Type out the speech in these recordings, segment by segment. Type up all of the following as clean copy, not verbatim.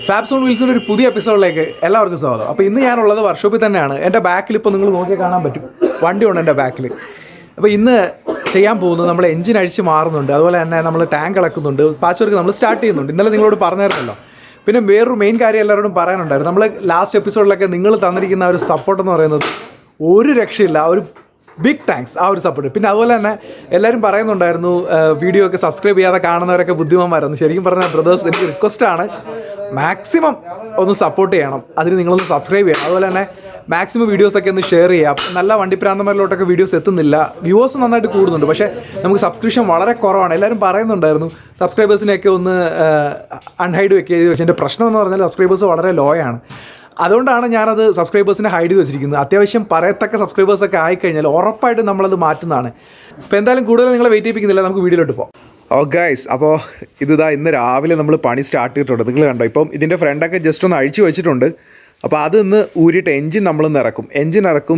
ഫാബ്സോൺ വീൽസിൻ്റെ ഒരു പുതിയ എപ്പിസോഡിലേക്ക് എല്ലാവർക്കും സ്വാഗതം. അപ്പോൾ ഇന്ന് ഞാനുള്ളത് വർക്ക്ഷോപ്പിൽ തന്നെയാണ്. എൻ്റെ ബാക്കിൽ ഇപ്പോൾ നിങ്ങൾ നോക്കിയാൽ കാണാൻ പറ്റും, വണ്ടിയുണ്ട് എൻ്റെ ബാക്കിൽ. അപ്പോൾ ഇന്ന് ചെയ്യാൻ പോകുന്നത് നമ്മൾ എഞ്ചിൻ അഴിച്ച് മാറുന്നുണ്ട്, അതുപോലെ തന്നെ നമ്മൾ ടാങ്ക് ഇളക്കുന്നുണ്ട്, പാച്ച് വർക്ക് നമ്മൾ സ്റ്റാർട്ട് ചെയ്യുന്നുണ്ട്. ഇന്നലെ നിങ്ങളോട് പറഞ്ഞായിരുന്നല്ലോ. പിന്നെ വേറൊരു മെയിൻ കാര്യം എല്ലാവരോടും പറയാനുണ്ടായിരുന്നു. നമ്മൾ ലാസ്റ്റ് എപ്പിസോഡിലൊക്കെ നിങ്ങൾ തന്നിരിക്കുന്ന ഒരു സപ്പോർട്ട് എന്ന് പറയുന്നത് ഒരു രക്ഷയില്ല. ഒരു ബിഗ് താങ്ക്സ് ആ ഒരു സപ്പോർട്ട്. പിന്നെ അതുപോലെ തന്നെ എല്ലാവരും പറയുന്നുണ്ടായിരുന്നു വീഡിയോ ഒക്കെ സബ്സ്ക്രൈബ് ചെയ്യാതെ കാണുന്നവരൊക്കെ ബുദ്ധിമാന്മാരായിരുന്നു. ശരിക്കും പറഞ്ഞാൽ ബ്രദേഴ്സ്, എനിക്ക് റിക്വസ്റ്റാണ്, മാക്സിമം ഒന്ന് സപ്പോർട്ട് ചെയ്യണം. അതിന് നിങ്ങളൊന്ന് സബ്സ്ക്രൈബ് ചെയ്യണം. അതുപോലെ തന്നെ മാക്സിമം വീഡിയോസൊക്കെ ഒന്ന് ഷെയർ ചെയ്യാം. നല്ല വണ്ടിപ്രാന്തന്മാരിലോട്ടൊക്കെ വീഡിയോസ് എത്തുന്നില്ല, വ്യൂവേഴ്സ് നന്നായിട്ട് കൂടുന്നുണ്ട്, പക്ഷേ നമുക്ക് സബ്സ്ക്രിപ്ഷൻ വളരെ കുറവാണ്. എല്ലാവരും പറയുന്നുണ്ടായിരുന്നു സബ്സ്ക്രൈബേഴ്സിനെയൊക്കെ ഒന്ന് അൺഹൈഡ് വെക്കുക. പക്ഷേ എൻ്റെ പ്രശ്നം എന്ന് പറഞ്ഞാൽ സബ്സ്ക്രൈബേഴ്സ് വളരെ ലോ ആണ്. അതുകൊണ്ടാണ് ഞാനത് സബ്സ്ക്രൈബേഴ്സിനെ ഹൈഡ് ചെയ്ത് വെച്ചിരിക്കുന്നത്. അത്യാവശ്യം പറയത്തക്ക സബ്സ്ക്രൈബേഴ്സൊക്കെ ആയിക്കഴിഞ്ഞാൽ ഉറപ്പായിട്ടും നമ്മളത് മാറ്റുന്നതാണ്. ഇപ്പോൾ എന്തായാലും കൂടുതൽ നിങ്ങളെ വെയിറ്റ് ചെയ്യിപ്പിക്കുന്നില്ല, നമുക്ക് വീഡിയോയിലോട്ട് പോകാം. ഗൈസ്, അപ്പോൾ ഇന്ന് രാവിലെ നമ്മൾ പണി സ്റ്റാർട്ട് ചെയ്തിട്ടുണ്ട്. നിങ്ങൾ കണ്ടോ, ഇപ്പം ഇതിൻ്റെ ഫ്രണ്ടൊക്കെ ജസ്റ്റ് ഒന്ന് അഴിച്ചു വെച്ചിട്ടുണ്ട്. അപ്പോൾ അത് ഇന്ന് ഊരിയിട്ട് എഞ്ചിൻ നമ്മളിന്ന് ഇറക്കും.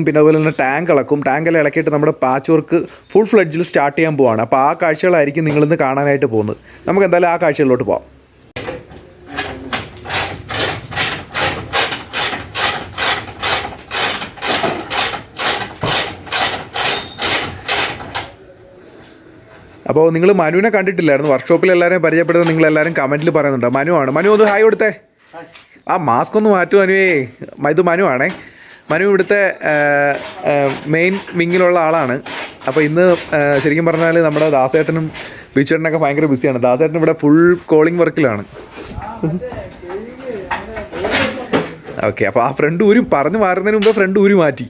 പിന്നെ അതുപോലെ തന്നെ ടാങ്ക് ഇളക്കും. ടാങ്കെല്ലാം ഇളക്കിയിട്ട് നമ്മുടെ പാച്ച് വർക്ക് ഫുൾ ഫ്ലെഡ്ജിൽ സ്റ്റാർട്ട് ചെയ്യാൻ പോവാണ്. അപ്പോൾ ആ കാഴ്ചകളായിരിക്കും നിങ്ങളിന്ന് കാണാനായിട്ട് പോകുന്നത്. നമുക്ക് എന്തായാലും ആ കാഴ്ചകളിലോട്ട് പോകാം. അപ്പോൾ നിങ്ങൾ മനുവിനെ കണ്ടിട്ടില്ലായിരുന്നു. വർക്ക്ഷോപ്പിൽ എല്ലാവരെയും പരിചയപ്പെടുന്നത് നിങ്ങളെല്ലാവരും കമൻറ്റിൽ പറയുന്നുണ്ട്. മനുവാണ്. മനു ഒന്ന് ഹായ് കൊടുത്തേ. ആ മാസ്ക് ഒന്ന് മാറ്റും മനുവേ. ഇത് മനുവാണേ. മനു ഇവിടുത്തെ മെയിൻ വിങ്ങിലുള്ള ആളാണ്. അപ്പോൾ ഇന്ന് ശരിക്കും പറഞ്ഞാൽ നമ്മുടെ ദാസേട്ടനും ബിച്ചേട്ടനൊക്കെ ഭയങ്കര ബിസിയാണ്. ദാസേട്ടൻ ഇവിടെ ഫുൾ കോളിംഗ് വർക്കിലാണ്. ഓക്കെ, അപ്പോൾ ആ ഫ്രണ്ട് ഊരി പറഞ്ഞ് മാറുന്നതിന് മുമ്പ് ഫ്രണ്ട് ഊരി മാറ്റി.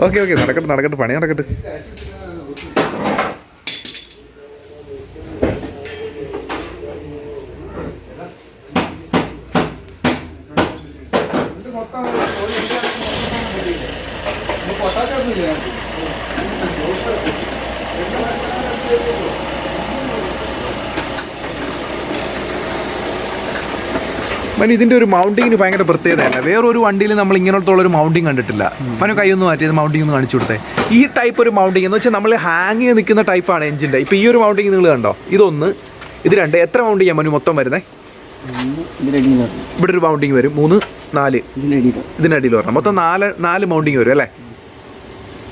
ഓക്കെ, നടക്കട്ടെ, പണി നടക്കട്ടെ. മനു, ഇതിൻ്റെ ഒരു മൗണ്ടിങ്ങിന് ഭയങ്കര പ്രത്യേകതയല്ല. വേറൊരു വണ്ടിയിൽ നമ്മൾ ഇങ്ങനത്തുള്ളൊരു മൗണ്ടിങ് കണ്ടിട്ടില്ല. മനു കൈയൊന്ന് മാറ്റിയത് മൗണ്ടിങ് ഒന്ന് കാണിച്ചു കൊടുത്തേ. ഈ ടൈപ്പ് ഒരു മൗണ്ടിങ് എന്ന് വെച്ചാൽ നമ്മൾ ഹാങ് ചെയ്ത് നിൽക്കുന്ന ടൈപ്പാണ് എഞ്ചിൻ്റെ. ഇപ്പോൾ ഈ ഒരു മൗണ്ടിങ് നിങ്ങൾ കണ്ടോ, ഇതൊന്ന്, ഇത് രണ്ട്, എത്ര മൗണ്ട് ചെയ്യാൻ മനു മൊത്തം വരുന്നത്? ഇവിടെ ഒരു മൗണ്ടിങ് വരും, 3, 4 ഇതിനടിയിൽ വരണം. മൊത്തം 4 മൗണ്ടിങ് വരും അല്ലേ?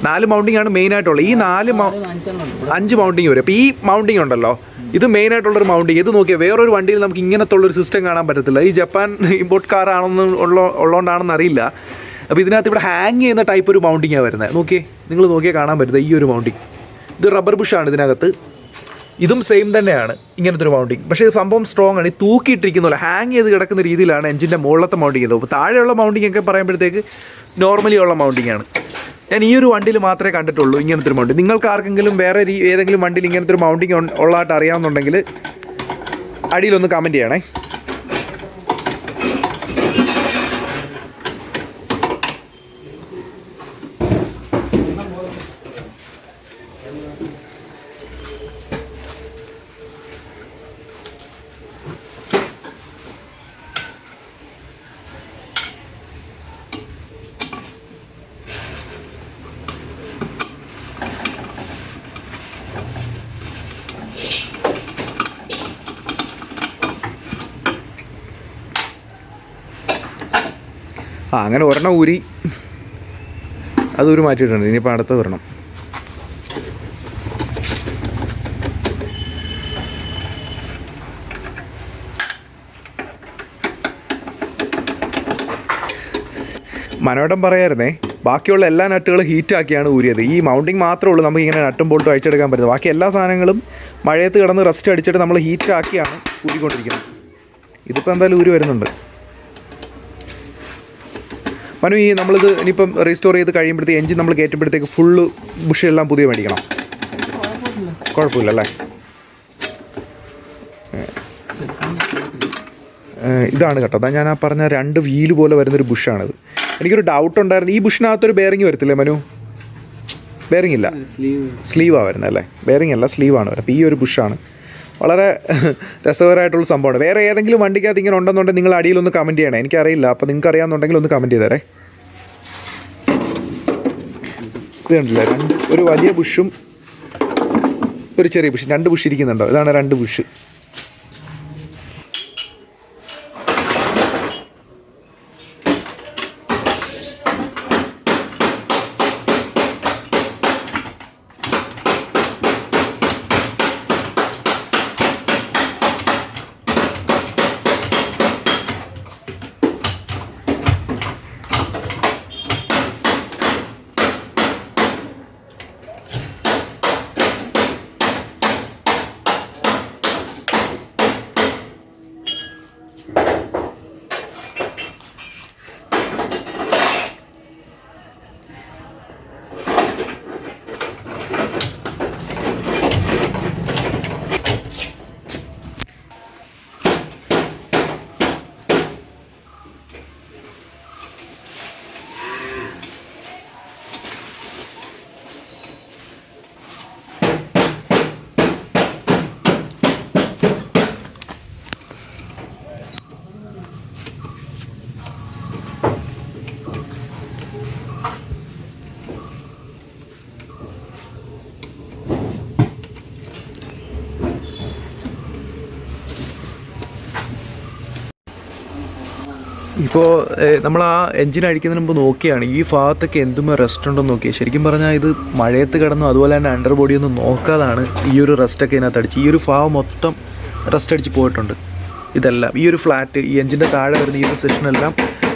4 മൗണ്ടിങ് ആണ് മെയിനായിട്ടുള്ളത്. ഈ 5 മൗണ്ടിങ് വരും. അപ്പോൾ ഈ മൗണ്ടിങ് ഉണ്ടല്ലോ, ഇത് മെയിനായിട്ടുള്ളൊരു മൗണ്ടിങ്. ഇത് നോക്കിയാൽ വേറൊരു വണ്ടിയിൽ നമുക്ക് ഇങ്ങനത്തുള്ളൊരു സിസ്റ്റം കാണാൻ പറ്റത്തില്ല. ഈ ജപ്പാൻ ഇമ്പോർട്ട് കാർ ആണെന്ന് ഉള്ളതുകൊണ്ടാണെന്ന് അറിയില്ല. അപ്പോൾ ഇതിനകത്ത് ഇവിടെ ഹാങ് ചെയ്യുന്ന ടൈപ്പ് ഒരു മൗണ്ടിങ്ങാണ് വരുന്നത്. നിങ്ങൾ നോക്കിയാൽ കാണാൻ പറ്റുന്നത് ഈ ഒരു മൗണ്ടിങ്. ഇത് റബ്ബർ ബുഷാണ് ഇതിനകത്ത്. ഇതും സെയിം തന്നെയാണ് ഇങ്ങനത്തെ ഒരു മൗണ്ടിങ്. പക്ഷേ ഇത് സംഭവം സ്ട്രോങ് ആണ്. ഈ തൂക്കിയിട്ടിരിക്കുന്നില്ല, ഹാങ് ചെയ്ത് കിടക്കുന്ന രീതിയിലാണ് എഞ്ചിൻ്റെ മുകളിലത്തെ മൗണ്ടിങ് ചെയ്തത്. അപ്പോൾ താഴെയുള്ള മൗണ്ടിങ് ഒക്കെ പറയുമ്പോഴത്തേക്ക് നോർമലി ഉള്ള മൗണ്ടിങ് ആണ്. ഞാൻ ഈ ഒരു വണ്ടിയിൽ മാത്രമേ കണ്ടിട്ടുള്ളൂ ഇങ്ങനത്തെ ഒരു മൗണ്ടിങ്. നിങ്ങൾക്ക് ആർക്കെങ്കിലും വേറെ ഏതെങ്കിലും വണ്ടിയിൽ ഇങ്ങനത്തെ ഒരു മൗണ്ടിങ് ഉള്ളതായിട്ട് അറിയാമെന്നുണ്ടെങ്കിൽ അടിയിലൊന്ന് കമൻറ്റ് ചെയ്യണേ. അങ്ങനെ ഒരെണ്ണം ഊരി അതൊരു മാറ്റിയിട്ടുണ്ട്. ഇനിയിപ്പോൾ അടുത്ത് വരണം. മനോട്ടം പറയായിരുന്നേ, ബാക്കിയുള്ള എല്ലാ നട്ടുകളും ഹീറ്റാക്കിയാണ് ഊരിയത്. ഈ മൗണ്ടിങ് മാത്രമേ ഉള്ളൂ നമുക്ക് ഇങ്ങനെ നട്ടും ബോൾട്ടും അയച്ചെടുക്കാൻ പറ്റുന്നത്. ബാക്കി എല്ലാ സാധനങ്ങളും മഴയത്ത് കിടന്ന് റെസ്റ്റ് അടിച്ചിട്ട് നമ്മൾ ഹീറ്റാക്കിയാണ് ഊരിക്കൊണ്ടിരിക്കുന്നത്. ഇതിപ്പോൾ എന്തായാലും ഊരി വരുന്നുണ്ട്. മനു, ഈ നമ്മളിത് ഇനിയിപ്പം റീസ്റ്റോർ ചെയ്ത് കഴിയുമ്പോഴത്തേക്ക് എഞ്ചിൻ നമ്മൾ കയറ്റുമ്പോഴത്തേക്ക് ഫുള്ള് ബുഷെല്ലാം പുതിയ മേടിക്കണം? കുഴപ്പമില്ല അല്ലേ? ഇതാണ് കേട്ടോ, അതാ ഞാൻ ആ പറഞ്ഞ 2 വീല് പോലെ വരുന്നൊരു ബുഷാണിത്. എനിക്കൊരു ഡൗട്ട് ഉണ്ടായിരുന്നു, ഈ ബുഷിനകത്തൊരു ബെയറിങ് വരത്തില്ലേ മനു? ബെയറിങ് ഇല്ല, സ്ലീവാണ് വരുന്നത് അല്ലേ? ബെയറിങ് അല്ല, സ്ലീവാണ് വരുന്നത്. അപ്പോൾ ഈ ഒരു ബുഷാണ്. വളരെ രസകരമായിട്ടുള്ള സംഭവമാണ്. വേറെ ഏതെങ്കിലും വണ്ടിക്കകത്ത് ഇങ്ങനെ ഉണ്ടെന്നുണ്ടെങ്കിൽ നിങ്ങൾ അടിയിലൊന്ന് കമൻറ്റ് ചെയ്യണേ. എനിക്കറിയില്ല, അപ്പോൾ നിങ്ങൾക്ക് അറിയാമെന്നുണ്ടെങ്കിൽ ഒന്ന് കമൻറ്റ് ചെയ്തേരേ. ഇത് കണ്ടില്ലേ, ഒരു വലിയ ബുഷും ഒരു ചെറിയ ബുഷ്, 2 ബുഷ് ഇരിക്കുന്നുണ്ടോ? ഇതാണ് 2 ബുഷ്. ഇപ്പോൾ നമ്മൾ ആ എൻജിൻ അഴിക്കുന്നതിന് മുമ്പ് നോക്കിയാണ് ഈ ഭാഗത്തൊക്കെ എന്തുമേ റെസ്റ്റ് ഉണ്ടെന്ന് നോക്കിയാൽ. ശരിക്കും പറഞ്ഞാൽ ഇത് മഴയത്ത് കിടന്നു, അതുപോലെ തന്നെ അണ്ടർ ബോഡി ഒന്നും നോക്കാതാണ് ഈ ഒരു റെസ്റ്റൊക്കെ ഇതിനകത്ത് അടിച്ച്. ഈ ഒരു ഭാഗം മൊത്തം റെസ്റ്റ് അടിച്ച് പോയിട്ടുണ്ട്. ഇതെല്ലാം ഈ ഒരു ഫ്ലാറ്റ്, ഈ എൻജിൻ്റെ താഴെ വരുന്ന ഈ ഒരു സെഷനെല്ലാം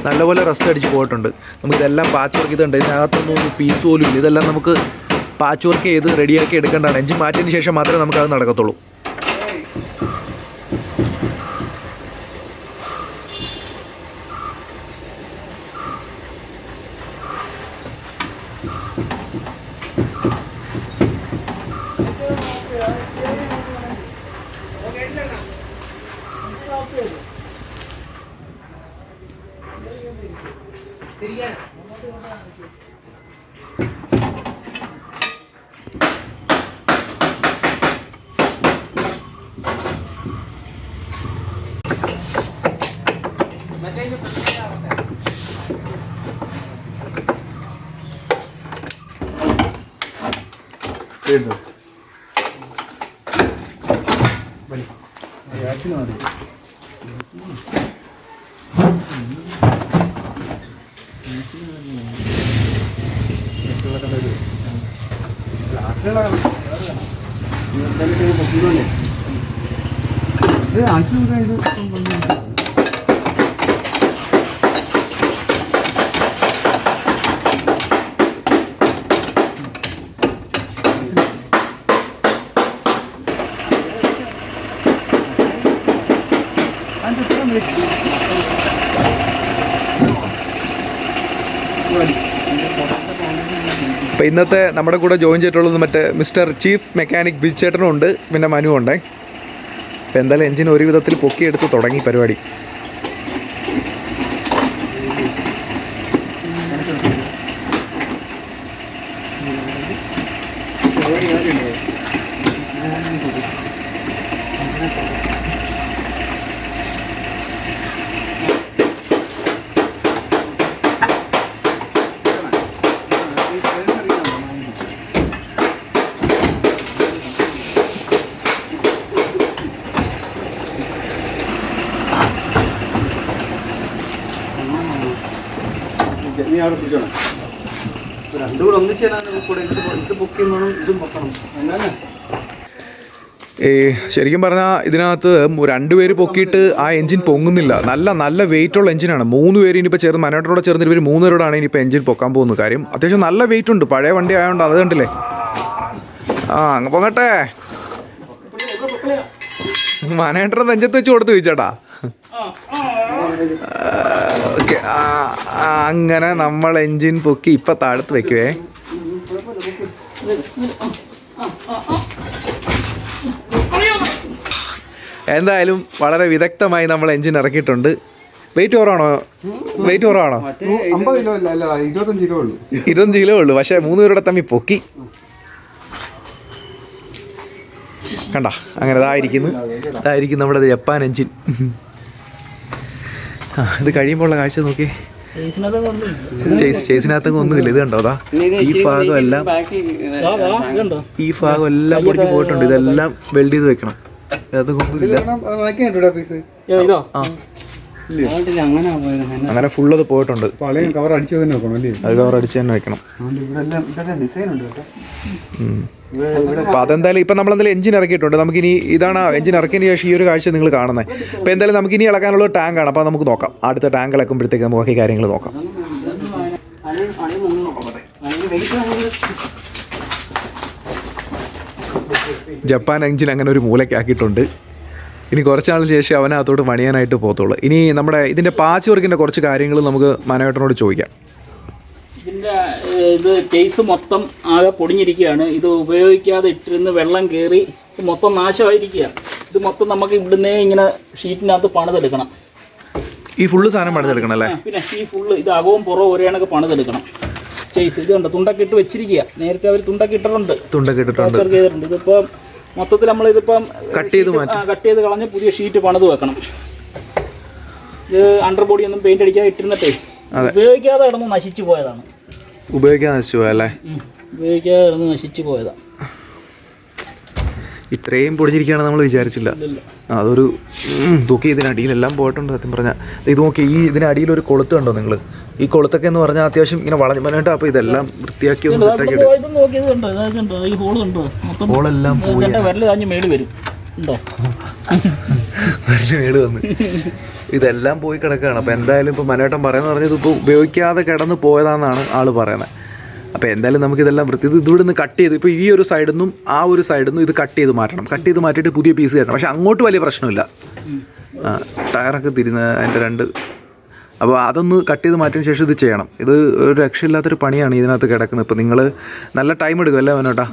നല്ലപോലെ റെസ്റ്റ് അടിച്ച് പോയിട്ടുണ്ട്. നമുക്കിതെല്ലാം പാച്ച് വർക്ക് ചെയ്തിട്ടുണ്ട്. ഇതിനകത്തൊന്നും ഒരു പീസ് പോലും ഇല്ല. ഇതെല്ലാം നമുക്ക് പാച്ച് വർക്ക് ചെയ്ത് റെഡിയാക്കി എടുക്കേണ്ടതാണ്. എൻജിൻ മാറ്റിയതിന് ശേഷം മാത്രമേ നമുക്കത് നടക്കത്തുള്ളൂ. അപ്പോൾ ഇന്നത്തെ നമ്മുടെ കൂടെ ജോയിൻ ചെയ്തിട്ടുള്ളത് മറ്റേ മിസ്റ്റർ ചീഫ് മെക്കാനിക് ബിജ് ചേട്ടനും ഉണ്ട്, പിന്നെ മനു ഉണ്ടേ. അപ്പോൾ എന്തായാലും എൻജിൻ ഒരു വിധത്തിൽ പൊക്കിയെടുത്ത് തുടങ്ങി പരിപാടി. ശരിക്കും പറഞ്ഞാൽ ഇതിനകത്ത് 2 പേര് പൊക്കിയിട്ട് ആ എൻജിൻ പൊങ്ങുന്നില്ല. നല്ല വെയിറ്റുള്ള എൻജിനാണ്. 3 പേര് ഇനിയിപ്പോൾ ചേർന്ന് മനോട്ടോടെ ചേർന്ന് ഇവർ 3 പേരോടാണ് ഇനിയിപ്പോൾ എൻജിൻ പൊക്കാൻ പോകുന്ന കാര്യം. അത്യാവശ്യം നല്ല വെയിറ്റ് ഉണ്ട്, പഴയ വണ്ടി ആയതുകൊണ്ട്. അത് കണ്ടില്ലേ? അങ്ങ് പൊങ്ങട്ടെ. മനോട്ടറെ നെഞ്ചത്ത് വെച്ച് കൊടുത്ത് ചോദിച്ചേട്ടാ. ഓക്കെ, അങ്ങനെ നമ്മൾ എൻജിൻ പൊക്കി ഇപ്പം താഴത്ത് വെക്കുവേ. എന്തായാലും വളരെ വിദഗ്ധമായി നമ്മൾ എൻജിൻ ഇറക്കിയിട്ടുണ്ട്. വെയിറ്റ് കുറവാണോ? 25 കിലോ ഉള്ളൂ. പക്ഷേ 3 പേരുടെ തമ്മിൽ പൊക്കി. കണ്ട, അങ്ങനെ ഇതായിരിക്കും നമ്മുടെ ജപ്പാൻ എൻജിൻ. ഇത് കഴിയുമ്പോൾ ഉള്ള കാഴ്ച നോക്കി. ചേസിനകത്തൊക്കെ ഒന്നുമില്ല. ഇത് കണ്ടോ? അതാ ഈ ഭാഗം എല്ലാം പൊടിഞ്ഞ് പോയിട്ടുണ്ട്. ഇതെല്ലാം വെൽഡ് ചെയ്ത് വെക്കണം. അതൊക്കെ ഒന്നുമില്ല. അങ്ങനെ ഫുള്ളത് പോയിട്ടുണ്ട്. അത് കവർ അടിച്ച് തന്നെ വെക്കണം. അപ്പോൾ അതെന്തായാലും ഇപ്പം നമ്മളെന്തായാലും എഞ്ചിൻ ഇറക്കിയിട്ടുണ്ട്. നമുക്കിനി ഇതാണ് എഞ്ചിൻ ഇറക്കിയതിന് ശേഷം ഈ ഒരു കാഴ്ച നിങ്ങൾ കാണുന്നത്. അപ്പോൾ എന്തായാലും നമുക്കിനി ഇളക്കാനുള്ള ടാങ്കാണ്. അപ്പോൾ നമുക്ക് നോക്കാം. അടുത്ത ടാങ്ക് ഇളക്കുമ്പോഴത്തേക്ക് നമുക്ക് ബാക്കി കാര്യങ്ങൾ നോക്കാം. ജപ്പാൻ എഞ്ചിൻ അങ്ങനെ ഒരു മൂലയ്ക്കാക്കിയിട്ടുണ്ട്. ഇനി കുറച്ചാളിന് ശേഷം അവനകത്തോട്ട് പണിയാനായിട്ട് പോകത്തുള്ളൂ. ഇനി നമ്മുടെ ഇതിൻ്റെ പാച്ച് വർക്കിൻ്റെ കുറച്ച് കാര്യങ്ങൾ നമുക്ക് മനോട്ടനോട് ചോദിക്കാം. ഇതിൻ്റെ ഇത് ചേസ് മൊത്തം ആകെ പൊടിഞ്ഞിരിക്കുകയാണ്. ഇത് ഉപയോഗിക്കാതെ ഇട്ടിരുന്ന് വെള്ളം കയറി മൊത്തം നാശമായിരിക്കുക. ഇത് മൊത്തം നമുക്ക് ഇവിടുന്നേ ഇങ്ങനെ ഷീറ്റിനകത്ത് പണിതെടുക്കണം. ഈ ഫുള്ള് സാധനം പണിതെടുക്കണം അല്ലേ? പിന്നെ ഈ ഫുള്ള് ഇത് അകവും പുറവും ഒരേ കണക്ക് പണിതെടുക്കണം. ചേസ് ഇത് കണ്ടോ, തുണ്ടൊക്കെ ഇട്ട് വെച്ചിരിക്കുക. നേരത്തെ അവർ തുണ്ടൊക്കെ ഇട്ടിട്ടുണ്ട്. ചെയ്തിട്ടുണ്ട്. ഇതിപ്പം മൊത്തത്തിൽ നമ്മളിതിപ്പം കട്ട് ചെയ്ത് കളഞ്ഞ് പുതിയ ഷീറ്റ് പണിത് വെക്കണം. ഇത് അണ്ടർ ബോഡി ഒന്നും പെയിന്റ് അടിക്കാതെ ഇട്ടിരുന്നിട്ടേ ഉപയോഗിക്കാതെ കിടന്ന് നശിച്ചു പോയതാണ്. ഉപയോഗിക്കാതെ നശിച്ചു പോയല്ലേ? ഉപയോഗിക്കാതെ കിടന്ന് നശിച്ചു പോയതാണ്. ഇത്രയും പൊടിഞ്ഞിരിക്കുകയാണെന്ന് നമ്മൾ വിചാരിച്ചില്ല. അതൊരു നോക്കി ഇതിനടിയിലെല്ലാം പോയിട്ടുണ്ട് സത്യം പറഞ്ഞാൽ. ഇത് നോക്കി ഈ ഇതിനടിയിലൊരു കൊളുത്ത് കണ്ടോ നിങ്ങൾ? ഈ കൊളുത്തൊക്കെ എന്ന് പറഞ്ഞാൽ അത്യാവശ്യം ഇങ്ങനെ വളഞ്ഞു പറഞ്ഞിട്ട്. അപ്പോൾ ഇതെല്ലാം വൃത്തിയാക്കി ഒന്ന് സെറ്റാക്കി ഹോളെല്ലാം പോയി മേട് വന്ന് ഇതെല്ലാം പോയി കിടക്കുകയാണ്. അപ്പോൾ എന്തായാലും ഇപ്പോൾ മനോട്ടൻ പറയുന്നത് പറഞ്ഞത് ഇതിപ്പോൾ ഉപയോഗിക്കാതെ കിടന്ന് പോയതാണെന്നാണ് ആൾ പറയുന്നത്. അപ്പോൾ എന്തായാലും നമുക്കിതെല്ലാം ഇവിടെ നിന്ന് കട്ട് ചെയ്ത് ഇപ്പോൾ ഈ ഒരു സൈഡിൽ നിന്നും ആ ഒരു സൈഡിൽ നിന്നും ഇത് കട്ട് ചെയ്ത് മാറ്റണം. കട്ട് ചെയ്ത് മാറ്റിയിട്ട് പുതിയ പീസ് കയറ്റണം. പക്ഷേ അങ്ങോട്ട് വലിയ പ്രശ്നമില്ല. ടയറൊക്കെ തിരിഞ്ഞ് അതിൻ്റെ രണ്ട്. അപ്പോൾ അതൊന്ന് കട്ട് ചെയ്ത് മാറ്റിയതിന് ശേഷം ഇത് ചെയ്യണം. ഇത് ഒരു രക്ഷയില്ലാത്തൊരു പണിയാണ് ഇതിനകത്ത് കിടക്കുന്നത്. ഇപ്പോൾ നിങ്ങൾ നല്ല ടൈം എടുക്കും അല്ലേ മനോട്ടാ?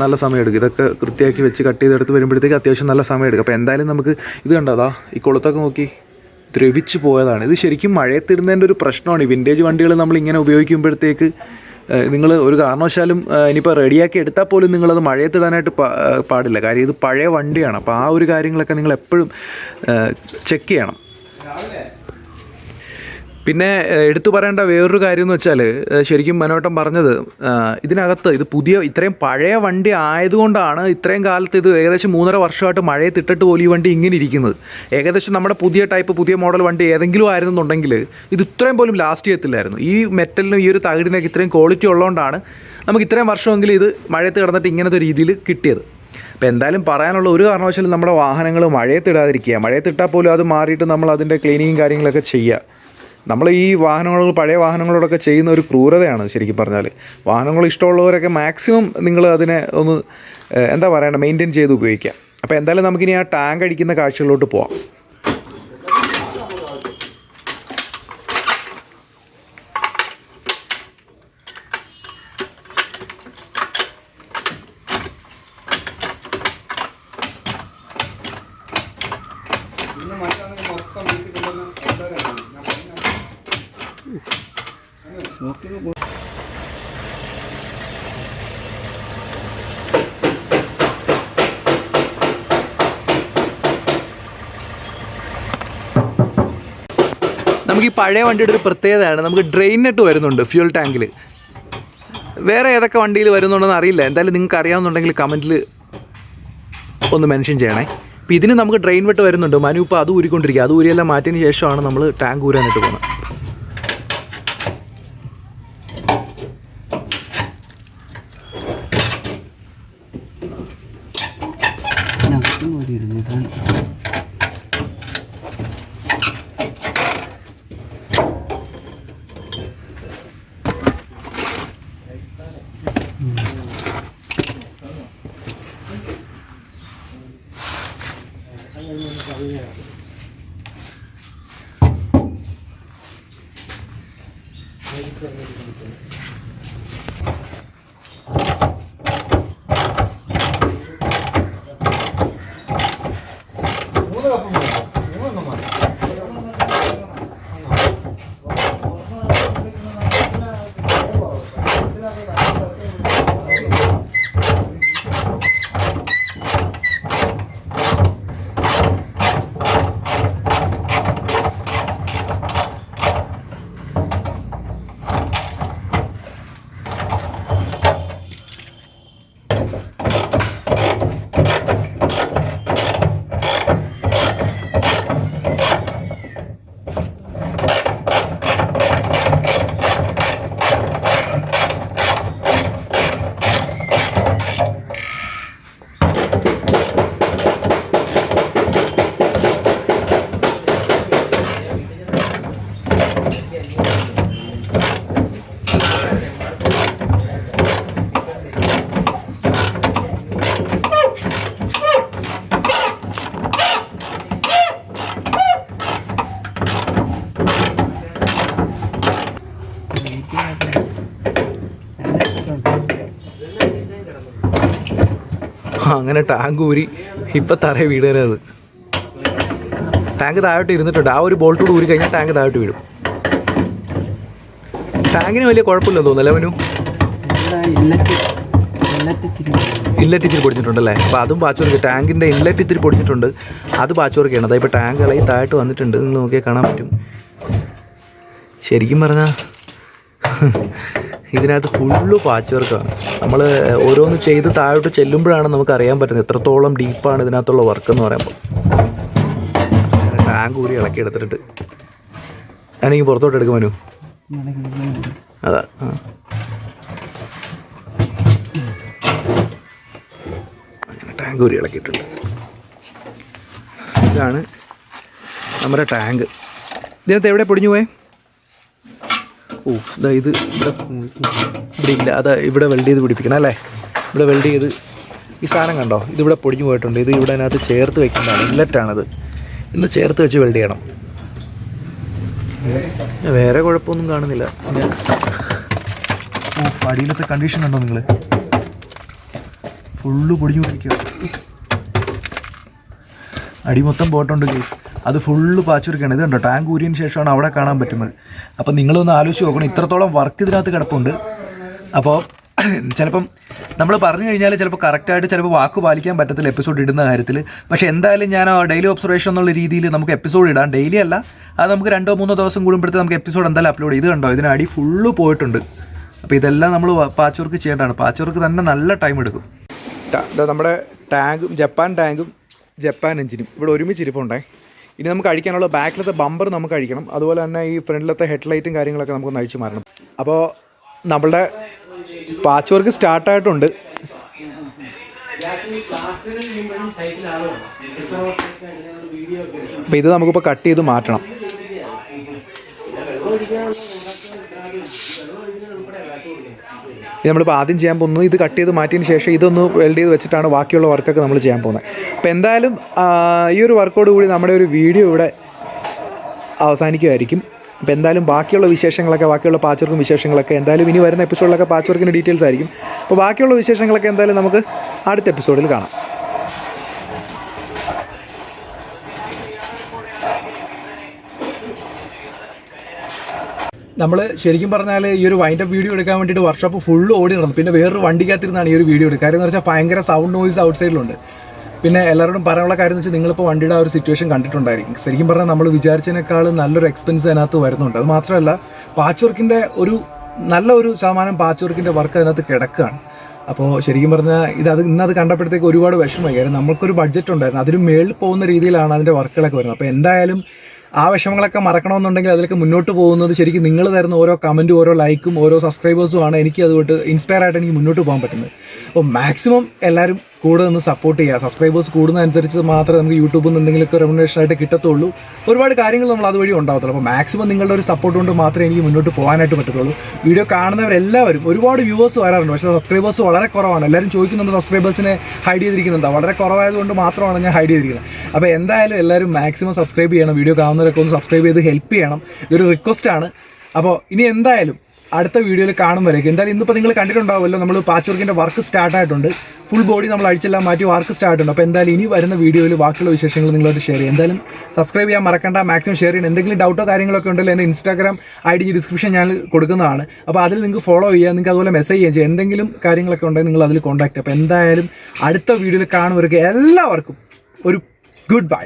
നല്ല സമയം എടുക്കും. ഇതൊക്കെ വൃത്തിയാക്കി വെച്ച് കട്ട് ചെയ്തെടുത്ത് വരുമ്പോഴത്തേക്ക് അത്യാവശ്യം നല്ല സമയം എടുക്കും. അപ്പോൾ എന്തായാലും നമുക്ക് ഇത് കണ്ടോ, അതാ ഈ കൊളുത്തൊക്കെ നോക്കി ദ്രവിച്ച് പോയതാണ്. ഇത് ശരിക്കും മഴയത്തിടുന്നതിൻ്റെ ഒരു പ്രശ്നമാണ്. ഈ വിൻറ്റേജ് വണ്ടികൾ നമ്മളിങ്ങനെ ഉപയോഗിക്കുമ്പോഴത്തേക്ക് നിങ്ങൾ ഒരു കാരണവശാലും ഇനിയിപ്പോൾ റെഡിയാക്കി എടുത്താൽ പോലും നിങ്ങളത് മഴയത്തിടാനായിട്ട് പാടില്ല. കാര്യം ഇത് പഴയ വണ്ടിയാണ്. അപ്പോൾ ആ ഒരു കാര്യങ്ങളൊക്കെ നിങ്ങൾ എപ്പോഴും ചെക്ക് ചെയ്യണം. പിന്നെ എടുത്തു പറയേണ്ട വേറൊരു കാര്യം എന്ന് വെച്ചാൽ ശരിക്കും മനോട്ടം പറഞ്ഞത് ഇതിനകത്ത് ഇത് ഇത്രയും പഴയ വണ്ടി ആയതുകൊണ്ടാണ് ഇത്രയും കാലത്ത് ഇത് ഏകദേശം 3.5 വർഷമായിട്ട് മഴയത്തിട്ടിട്ട് പോലും ഈ വണ്ടി ഇങ്ങനെ ഇരിക്കുന്നത്. ഏകദേശം നമ്മുടെ പുതിയ മോഡൽ വണ്ടി ഏതെങ്കിലും ആയിരുന്നുണ്ടെങ്കിൽ ഇത് ഇത്രയും പോലും ലാസ്റ്റ് ചെയ്യത്തില്ലായിരുന്നു. ഈ മെറ്റലിനും ഈ ഒരു തകിടിനൊക്കെ ഇത്രയും ക്വാളിറ്റി ഉള്ളതുകൊണ്ടാണ് നമുക്ക് ഇത്രയും വർഷമെങ്കിലും ഇത് മഴയത്ത് കിടന്നിട്ട് ഇങ്ങനത്തെ രീതിയിൽ കിട്ടിയത്. അപ്പോൾ എന്തായാലും പറയാനുള്ള ഒരു കാരണവശാലും നമ്മുടെ വാഹനങ്ങൾ മഴയത്തിടാതിരിക്കുക. മഴയത്തിട്ടാൽ പോലും അത് മാറിയിട്ട് നമ്മൾ അതിൻ്റെ ക്ലീനിങ്ങും കാര്യങ്ങളൊക്കെ ചെയ്യുക. നമ്മൾ ഈ പഴയ വാഹനങ്ങളോടൊക്കെ ചെയ്യുന്ന ഒരു ക്രൂരതയാണ് ശരിക്കും പറഞ്ഞാൽ. വാഹനങ്ങൾ ഇഷ്ടമുള്ളവരൊക്കെ മാക്സിമം നിങ്ങൾ അതിനെ ഒന്ന് എന്താ പറയണ്ടത് മെയിൻറ്റെയിൻ ചെയ്ത് ഉപയോഗിക്കുക. അപ്പോൾ എന്തായാലും നമുക്കിനി ആ ടാങ്ക് അടിക്കുന്ന കാഴ്ചകളിലോട്ട് പോവാം. നമുക്ക് ഈ പഴയ വണ്ടിയുടെ ഒരു പ്രത്യേകതയാണ്, നമുക്ക് ഡ്രെയിൻ നെറ്റ് വരുന്നുണ്ട് ഫ്യൂൽ ടാങ്കിൽ. വേറെ ഏതൊക്കെ വണ്ടിയിൽ വരുന്നുണ്ടെന്ന് അറിയില്ല. എന്തായാലും നിങ്ങൾക്ക് അറിയാവുന്നുണ്ടെങ്കിൽ കമൻറ്റിൽ ഒന്ന് മെൻഷൻ ചെയ്യണേ. അപ്പോൾ ഇതിന് നമുക്ക് ഡ്രെയിൻ വെട്ട് വരുന്നുണ്ട്. മനു ഇപ്പോൾ അത് ഊരിക്കൊണ്ടിരിക്കുക. അത് ഊരിയെല്ലാം മാറ്റിയതിന് ശേഷമാണ് നമ്മൾ ടാങ്ക് ഊരാനായിട്ട് പോകുന്നത്. അങ്ങനെ ടാങ്ക് ഊരി ഇപ്പം തറയെ വീടുന്നത്. ടാങ്ക് താഴോട്ട് ഇരുന്നിട്ടുണ്ട്. ആ ഒരു ബോൾട്ടോട് ഊരി കഴിഞ്ഞാൽ ടാങ്ക് താഴോട്ട് വീഴും. ടാങ്കിന് വലിയ കുഴപ്പമില്ലെന്ന് തോന്നുന്നല്ലേ മനു? ഇൻലെറ്റ് ഇത്തിരി പൊടിഞ്ഞിട്ടുണ്ടല്ലേ? അപ്പോൾ അതും പാച്ചോർക്ക്. ടാങ്കിൻ്റെ ഇൻലെറ്റ് ഇത്തിരി പൊടിഞ്ഞിട്ടുണ്ട്, അത് പാച്ചോർക്കാണ്. അതായത് ഇപ്പോൾ ടാങ്ക് ഇളകി താഴോട്ട് വന്നിട്ടുണ്ട്. നിങ്ങൾ നോക്കിയാൽ കാണാൻ പറ്റും. ശരിക്കും പറഞ്ഞാൽ ഇതിനകത്ത് ഫുള്ള് പാച്ച് വർക്കാണ്. നമ്മൾ ഓരോന്ന് ചെയ്ത് താഴോട്ട് ചെല്ലുമ്പോഴാണ് നമുക്ക് അറിയാൻ പറ്റുന്നത് എത്രത്തോളം ഡീപ്പാണ് ഇതിനകത്തുള്ള വർക്ക് എന്ന് പറയുമ്പോൾ. ടാങ്ക് കൂടി ഇളക്കി എടുത്തിട്ട് ഞാനെങ്കിൽ പുറത്തോട്ട് എടുക്കും മനു. അതാ അങ്ങനെ ടാങ്ക് കൂടി ഇളക്കിയിട്ടുണ്ട്. ഇതാണ് നമ്മുടെ ടാങ്ക്. ഇതിനകത്ത് എവിടെ പൊടിഞ്ഞു പോയേ? ഇതാ ഇത് ഇവിടെ ഇല്ല, അതാ ഇവിടെ വെൽഡ് ചെയ്ത് പിടിപ്പിക്കണം അല്ലേ? ഇവിടെ വെൽഡ് ചെയ്ത് ഈ സാധനം കണ്ടോ, ഇതിവിടെ പൊടിഞ്ഞു പോയിട്ടുണ്ട്. ഇത് ഇവിടെ അതിനകത്ത് ചേർത്ത് വെക്കേണ്ടതാണ്, ഇല്ലറ്റാണിത്. ഇന്ന് ചേർത്ത് വെച്ച് വെൽഡ് ചെയ്യണം. വേറെ കുഴപ്പമൊന്നും കാണുന്നില്ല. അടിയിലത്തെ കണ്ടീഷൻ കണ്ടോ നിങ്ങൾ? ഫുള്ള് പൊടിഞ്ഞു പോയിരിക്കുക. അടി മൊത്തം പോയിട്ടുണ്ട് കേസ്. അത് ഫുള്ള് പാച്ചുവെക്കുകയാണ്. ഇത് കണ്ടോ, ടാങ്ക് ഊരിയതിന് ശേഷമാണ് അവിടെ കാണാൻ പറ്റുന്നത്. അപ്പോൾ നിങ്ങളൊന്ന് ആലോചിച്ച് നോക്കണം, ഇത്രത്തോളം വർക്ക് ഇതിനകത്ത് കിടപ്പുണ്ട്. അപ്പോൾ ചിലപ്പം നമ്മൾ പറഞ്ഞു കഴിഞ്ഞാൽ ചിലപ്പോൾ കറക്റ്റായിട്ട് ചിലപ്പോൾ വാക്ക് പാലിക്കാൻ പറ്റത്തില്ല എപ്പിസോഡ് ഇടുന്ന കാര്യത്തിൽ. പക്ഷേ എന്തായാലും ഞാൻ ഡെയിലി ഒബ്സർവേഷൻ എന്നുള്ള രീതിയിൽ നമുക്ക് എപ്പിസോഡ് ഇടാം. ഡെയിലി അല്ല, അത് നമുക്ക് 2-3 ദിവസം കൂടുമ്പോഴത്തെ നമുക്ക് എപ്പിസോഡ് എന്തായാലും അപ്ലോഡ് ചെയ്ത്. കണ്ടോ, ഇതിന് അടി ഫുള്ള് പോയിട്ടുണ്ട്. അപ്പോൾ ഇതെല്ലാം നമ്മൾ പാച്ച് വർക്ക് ചെയ്യേണ്ടതാണ്. പാച്ച് വർക്ക് തന്നെ നല്ല ടൈം എടുക്കും. നമ്മുടെ ടാങ്കും ജപ്പാൻ എഞ്ചിനും ഇവിടെ ഒരുമിച്ചിരിപ്പുണ്ടേ. ഇനി നമുക്ക് അഴിക്കാനുള്ള ബാക്കിലത്തെ ബമ്പർ നമുക്ക് അഴിക്കണം. അതുപോലെ തന്നെ ഈ ഫ്രണ്ടിലത്തെ ഹെഡ്ലൈറ്റും കാര്യങ്ങളൊക്കെ നമുക്കൊന്ന് അഴിച്ചു മാറണം. അപ്പോൾ നമ്മളുടെ പാച്ച് വർക്ക് സ്റ്റാർട്ടായിട്ടുണ്ട്. അപ്പോൾ ഇത് നമുക്കിപ്പോൾ കട്ട് ചെയ്ത് മാറ്റണം. നമ്മളിപ്പോൾ ആദ്യം ചെയ്യാൻ പോകുന്നത് ഇത് കട്ട് ചെയ്ത് മാറ്റിയതിന് ശേഷം ഇതൊന്ന് വെൽഡ് ചെയ്ത് വെച്ചിട്ടാണ് ബാക്കിയുള്ള വർക്കൊക്കെ നമ്മൾ ചെയ്യാൻ പോകുന്നത്. അപ്പോൾ എന്തായാലും ഈ ഒരു വർക്കോട് കൂടി നമ്മുടെ ഒരു വീഡിയോ ഇവിടെ അവസാനിക്കുമായിരിക്കും. അപ്പോൾ എന്തായാലും ബാക്കിയുള്ള വിശേഷങ്ങളൊക്കെ, ബാക്കിയുള്ള പാച്ച് വർക്കും വിശേഷങ്ങളൊക്കെ എന്തായാലും ഇനി വരുന്ന എപ്പിസോഡിലൊക്കെ പാച്ച് വർക്കിൻ്റെ ഡീറ്റെയിൽസ് ആയിരിക്കും. അപ്പോൾ ബാക്കിയുള്ള വിശേഷങ്ങളൊക്കെ എന്തായാലും നമുക്ക് അടുത്ത എപ്പിസോഡിൽ കാണാം. നമ്മൾ ശരിക്കും പറഞ്ഞാൽ ഈ ഒരു വൈൻഡപ്പ് വീഡിയോ എടുക്കാൻ വേണ്ടിയിട്ട് വർക്ക്ഷോപ്പ് ഫുള്ള് ഓടി നടന്നു. പിന്നെ വേറൊരു വണ്ടിക്കകത്തിരുന്നാണ് ഈ ഒരു വീഡിയോ എടുക്കുക. കാര്യം എന്ന് വെച്ചാൽ ഭയങ്കര സൗണ്ട് നോയ്സ് ഔട്ട് സൈഡിലുണ്ട്. പിന്നെ എല്ലാവരോടും പറയാനുള്ള കാര്യം എന്ന് വെച്ചാൽ നിങ്ങളിപ്പോൾ വണ്ടിയുടെ ആ ഒരു സിറ്റുവേഷൻ കണ്ടിട്ടുണ്ടായിരിക്കും. ശരിക്കും പറഞ്ഞാൽ നമ്മൾ വിചാരിച്ചതിനേക്കാൾ നല്ലൊരു എക്സ്പെൻസ് അതിനകത്ത് വരുന്നുണ്ട്. അത് മാത്രമല്ല പാച്ച് വർക്കിൻ്റെ നല്ലൊരു ശതമാനം പാച്ച് വർക്കിൻ്റെ വർക്ക് അതിനകത്ത് കിടക്കുകയാണ്. അപ്പോൾ ശരിക്കും പറഞ്ഞാൽ ഇന്നത് കണ്ടപ്പോഴത്തേക്ക് ഒരുപാട് വിഷമമായി. കാര്യം നമുക്കൊരു ബഡ്ജറ്റ് ഉണ്ടായിരുന്നു, അതിന് മേളിൽ പോകുന്ന രീതിയിലാണ് അതിൻ്റെ വർക്കുകളൊക്കെ വരുന്നത്. അപ്പോൾ എന്തായാലും ആ വിഷമങ്ങളൊക്കെ മറക്കണമെന്നുണ്ടെങ്കിൽ അതിലൊക്കെ മുന്നോട്ട് പോകുന്നത് ശരിക്കും നിങ്ങൾ തരുന്ന ഓരോ കമൻറ്റും ഓരോ ലൈക്കും ഓരോ സബ്സ്ക്രൈബേഴ്സുമാണ് എനിക്ക് അതുകൊണ്ട് ഇൻസ്പയർ ആയിട്ട് എനിക്ക് മുന്നോട്ട് പോകാൻ പറ്റുന്നത്. അപ്പോൾ മാക്സിമം എല്ലാവരും കൂടെ നിന്ന് സപ്പോർട്ട് ചെയ്യുക. സബ്സ്ക്രൈബേഴ്സ് കൂടുന്നതനുസരിച്ച് മാത്രമേ നമുക്ക് യൂട്യൂബിൽ നിന്ന് എന്തെങ്കിലുമൊക്കെ റെമ്യൂണറേഷൻ ആയിട്ട് കിട്ടത്തുള്ളൂ. ഒരുപാട് കാര്യങ്ങൾ നമ്മൾ അതുവഴി ഉണ്ടാകത്തുള്ളൂ. അപ്പോൾ മാക്സിമം നിങ്ങളുടെ ഒരു സപ്പോർട്ട് കൊണ്ട് മാത്രമേ എനിക്ക് മുന്നോട്ട് പോകാനായിട്ട് പറ്റത്തുള്ളൂ. വീഡിയോ കാണുന്നവരെല്ലാവരും ഒരുപാട് വ്യൂവേഴ്സ് വരാറുണ്ട്, പക്ഷേ സബ്സ്ക്രൈബേഴ്സ് വളരെ കുറവാണ്. എല്ലാവരും ചോദിക്കുന്നുണ്ട് സബ്സ്ക്രൈബേഴ്സിനെ ഹൈഡ് ചെയ്തിരിക്കുന്നുണ്ട്. വളരെ കുറവായതുകൊണ്ട് മാത്രമാണ് ഞാൻ ഹൈഡ് ചെയ്തിരിക്കുന്നത്. അപ്പോൾ എന്തായാലും എല്ലാവരും മാക്സിമം സബ്സ്ക്രൈബ് ചെയ്യണം. വീഡിയോ കാണുന്നവരൊക്കെ ഒന്ന് സബ്സ്ക്രൈബ് ചെയ്ത് ഹെൽപ്പ് ചെയ്യണം. ഇതൊരു റിക്വസ്റ്റാണ്. അപ്പോൾ ഇനി എന്തായാലും അടുത്ത വീഡിയോയിൽ കാണുമ്പോഴേക്കും എന്തായാലും ഇന്നിപ്പോൾ നിങ്ങൾ കണ്ടിട്ടുണ്ടാവുമല്ലോ, നമ്മൾ പാച്ച് വർക്കിൻ്റെ വർക്ക് സ്റ്റാർട്ടായിട്ടുണ്ട്. ഫുൾ ബോഡി നമ്മൾ അഴിച്ചെല്ലാം മാറ്റി വർക്ക് സ്റ്റാർട്ടുണ്ട്. അപ്പോൾ എന്തായാലും ഇനി വരുന്ന വീഡിയോയിൽ ബാക്കിയുള്ള വിശേഷങ്ങൾ നിങ്ങളോട് ഷെയർ ചെയ്യും. എന്തായാലും സബ്സ്ക്രൈബ് ചെയ്യാൻ മറക്കണ്ട, മാക്സിമം ഷെയർ ചെയ്യണം. എന്തെങ്കിലും ഡൗട്ടോ കാര്യങ്ങളൊക്കെ ഉണ്ടെങ്കിൽ എൻ്റെ ഇൻസ്റ്റാഗ്രാം ID ഡിസ്ക്രിപ്ഷൻ ഞാൻ കൊടുക്കുന്നതാണ്. അപ്പോൾ അതിൽ നിങ്ങൾക്ക് ഫോളോ ചെയ്യുക, നിങ്ങൾക്ക് അതുപോലെ മെസ്സേജ് ചെയ്യാം. എന്തെങ്കിലും കാര്യങ്ങളൊക്കെ ഉണ്ടെങ്കിൽ നിങ്ങൾ അതിൽ കോൺടാക്ട്. അപ്പോൾ എന്തായാലും അടുത്ത വീഡിയോയിൽ കാണുന്നവർക്ക് എല്ലാവർക്കും ഒരു ഗുഡ് ബൈ.